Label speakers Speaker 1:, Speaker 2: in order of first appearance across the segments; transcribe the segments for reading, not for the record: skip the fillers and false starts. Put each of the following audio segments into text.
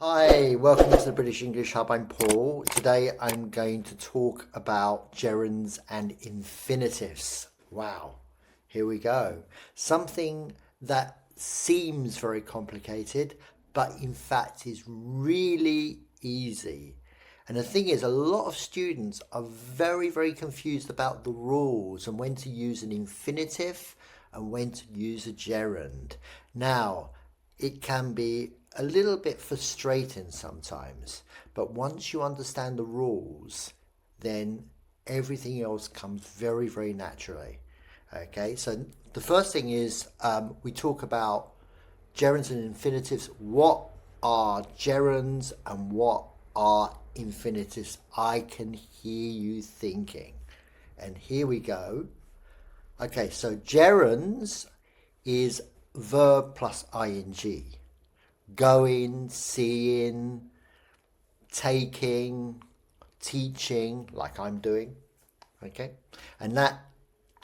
Speaker 1: Hi, welcome to the British English Hub. I'm Paul. Today I'm going to talk about gerunds and infinitives. Wow, here we go. Something that seems very complicated, but in fact is really easy. And the thing is, a lot of students are very confused about the rules and when to use an infinitive and when to use a gerund. Now, it can be a little bit frustrating sometimes, but once you understand the rules, then everything else comes very naturally. Okay, so the first thing is we talk about gerunds and infinitives. What are gerunds and what are infinitives? I can hear you thinking. And here we go. Okay, so gerunds is verb plus ing. Going, seeing, taking, teaching, like I'm doing. Okay, and that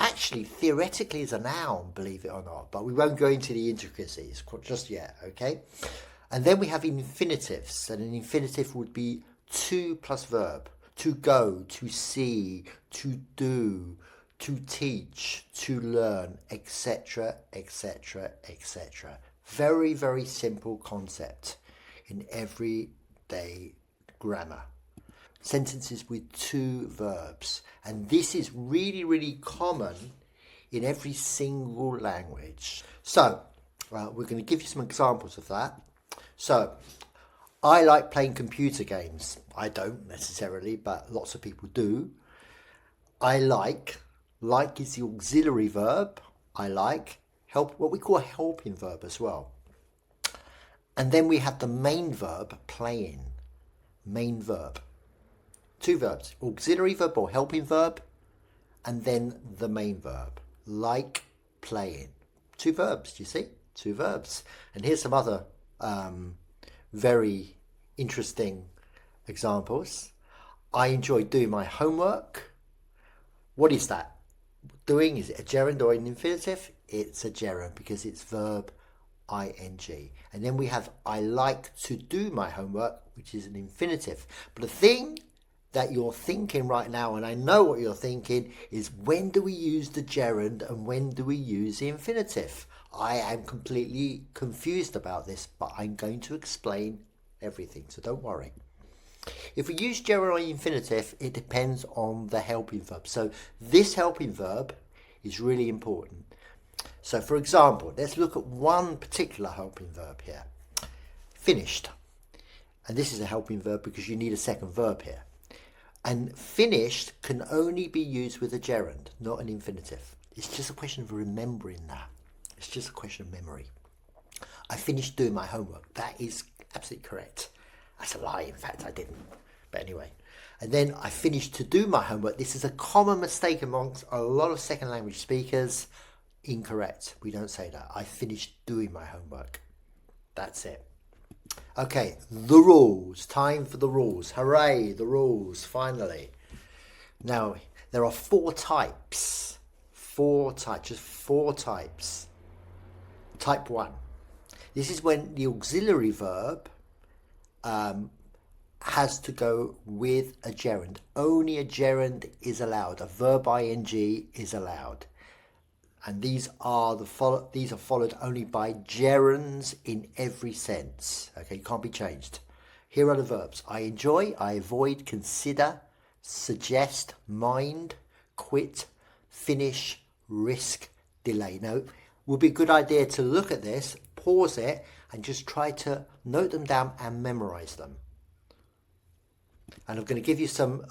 Speaker 1: actually theoretically is a noun, believe it or not, but we won't go into the intricacies just yet. Okay, and then we have infinitives, and an infinitive would be to plus verb: to go, to see, to do, to teach, to learn, etc., etc., etc. Very simple concept in everyday grammar. Sentences with two verbs. And this is really common in every single language. So, we're going to give you some examples of that. So, I like playing computer games. I don't necessarily, but lots of people do. I like is the auxiliary verb. I like. Help, what we call a helping verb as well. And then we have the main verb, playing. Main verb. Two verbs, auxiliary verb or helping verb, and then the main verb, like playing. Two verbs, do you see? Two verbs. And here's some other very interesting examples. I enjoy doing my homework. What is that? Doing, is it a gerund or an infinitive? It's a gerund because it's verb ing. And then we have I like to do my homework, which is an infinitive. But the thing that you're thinking right now, and I know what you're thinking, is when do we use the gerund and when do we use the infinitive? I am completely confused about this, but I'm going to explain everything, so don't worry. If we use gerund or infinitive, it depends on the helping verb. So this helping verb is really important. So for example, let's look at one particular helping verb here. Finished. And this is a helping verb because you need a second verb here. And finished can only be used with a gerund, not an infinitive. It's just a question of remembering that. It's just a question of memory. I finished doing my homework. That is absolutely correct. That's a lie, in fact, I didn't. But anyway. And then I finished to do my homework. This is a common mistake amongst a lot of second language speakers. Incorrect. We don't say that. I finished doing my homework. That's it. Okay, the rules. Time for the rules. Hooray, the rules, finally. Now, there are four types. Just four types. Type 1. This is when the auxiliary verb has to go with a gerund. Only a gerund is allowed. A verb ing is allowed. And these are followed only by gerunds in every sense. Okay, you can't be changed. Here are the verbs. I enjoy, I avoid, consider, suggest, mind, quit, finish, risk, delay. Now, it would be a good idea to look at this, pause it, and just try to note them down and memorize them. And I'm going to give you some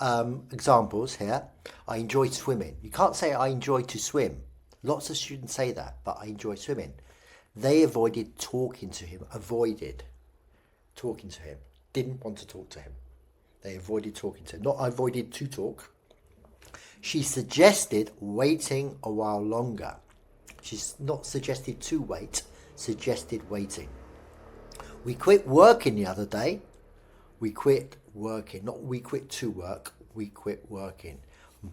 Speaker 1: examples here. I enjoy swimming. You can't say I enjoy to swim. Lots of students say that, but I enjoy swimming. They avoided talking to him. Avoided talking to him. Didn't want to talk to him. They avoided talking to him. Not avoided to talk. She suggested waiting a while longer. She's not suggested to wait, suggested waiting. We quit working the other day. We quit working. Not we quit to work. We quit working.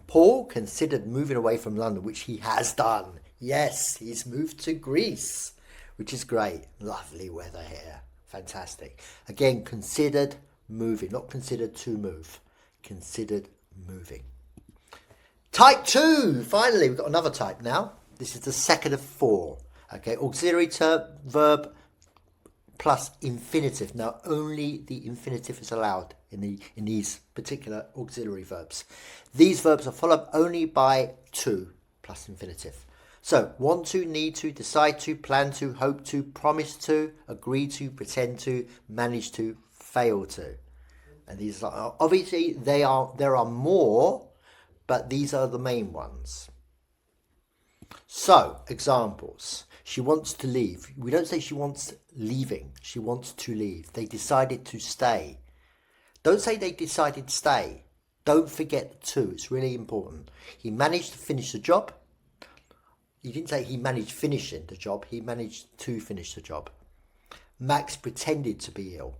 Speaker 1: Paul considered moving away from London, which he has done. Yes, he's moved to Greece, which is great. Lovely weather here. Fantastic. Again, considered moving, not considered to move. Considered moving. Type 2. Finally, we've got another type now. This is the second of 4. Okay, auxiliary verb plus infinitive. Now, only the infinitive is allowed in these particular auxiliary verbs. These verbs are followed only by to plus infinitive. So, want to, need to, decide to, plan to, hope to, promise to, agree to, pretend to, manage to, fail to. And these are obviously there are more, but these are the main ones. So, examples. She wants to leave. We don't say she wants leaving. She wants to leave. They decided to stay. Don't say they decided to stay. Don't forget the to. It's really important. He managed to finish the job. You didn't say he managed finishing the job. He managed to finish the job. Max pretended to be ill.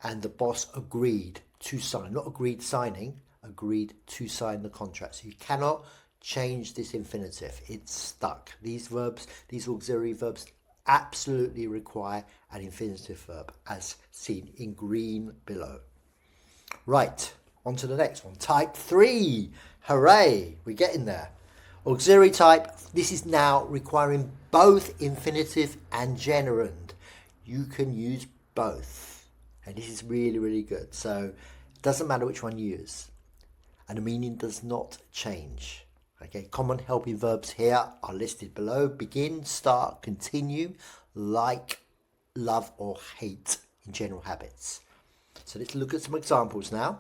Speaker 1: And the boss agreed to sign. Not agreed signing. Agreed to sign the contract. So you cannot change this infinitive. It's stuck. These verbs, these auxiliary verbs, absolutely require an infinitive verb, as seen in green below. Right, on to the next one. Type 3. Hooray, we're getting there. Auxiliary type, this is now requiring both infinitive and gerund. You can use both. And this is really, really good. So it doesn't matter which one you use. And the meaning does not change. Okay, common helping verbs here are listed below. Begin, start, continue, like, love or hate in general habits. So let's look at some examples now.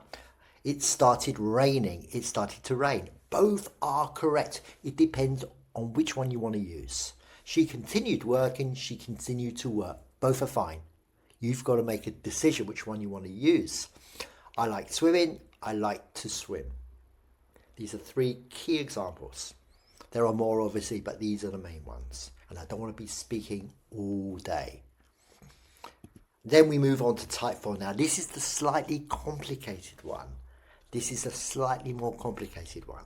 Speaker 1: It started raining. It started to rain. Both are correct. It depends on which one you want to use. She continued working. She continued to work. Both are fine. You've got to make a decision which one you want to use. I like swimming. I like to swim. These are 3 key examples. There are more obviously, but these are the main ones. And I don't want to be speaking all day. Then we move on to type 4. Now this is the slightly complicated one. This is a slightly more complicated one.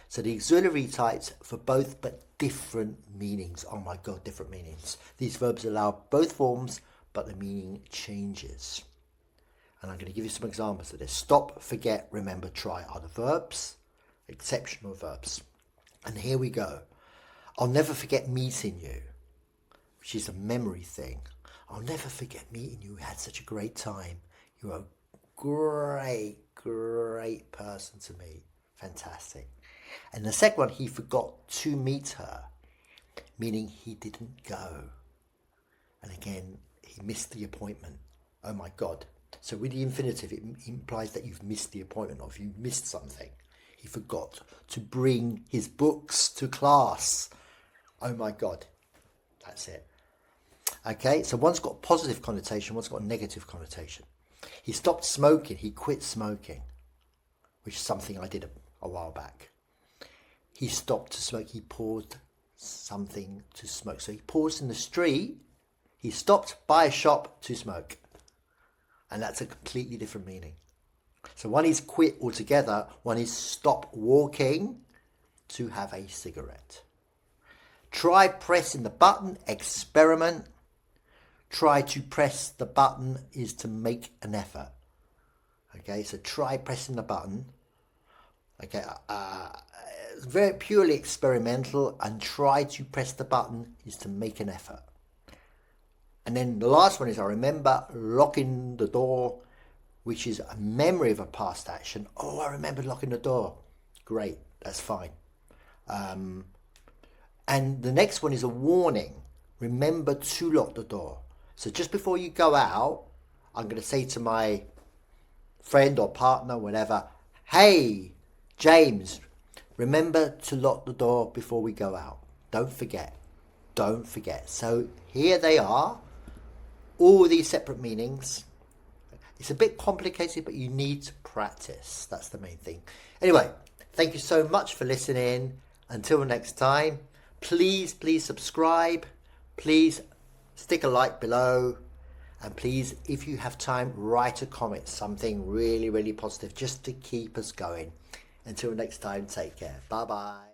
Speaker 1: So the auxiliary types for both but different meanings. Oh my God, different meanings. These verbs allow both forms, but the meaning changes. And I'm going to give you some examples of this. Stop, forget, remember, try are the verbs. Exceptional verbs. And here we go. I'll never forget meeting you, which is a memory thing. I'll never forget meeting you. We had such a great time. You're a great person to meet. Fantastic. And the second one, he forgot to meet her, meaning he didn't go. And again, he missed the appointment. Oh my God. So with the infinitive, it implies that you've missed the appointment or you've missed something. He forgot to bring his books to class. Oh my God. That's it. Okay, so one's got a positive connotation, one's got a negative connotation. He stopped smoking. He quit smoking, which is something I did a while back. He stopped to smoke. He paused something to smoke. So he paused in the street. He stopped by a shop to smoke. And that's a completely different meaning. So one is quit altogether, one is stop walking to have a cigarette. Try pressing the button, experiment. Try to press the button is to make an effort. Okay, so try pressing the button. Okay, very purely experimental, and try to press the button is to make an effort. And then the last one is I remember locking the door, which is a memory of a past action. Oh, I remember locking the door. Great, that's fine. And the next one is a warning. Remember to lock the door. So just before you go out, I'm going to say to my friend or partner, whatever, hey, James, remember to lock the door before we go out. Don't forget. Don't forget. So here they are. All these separate meanings. It's a bit complicated, but you need to practice. That's the main thing. Anyway, thank you so much for listening. Until next time, please subscribe. Please stick a like below. And please, if you have time, write a comment. Something really, really positive just to keep us going. Until next time, take care. Bye-bye.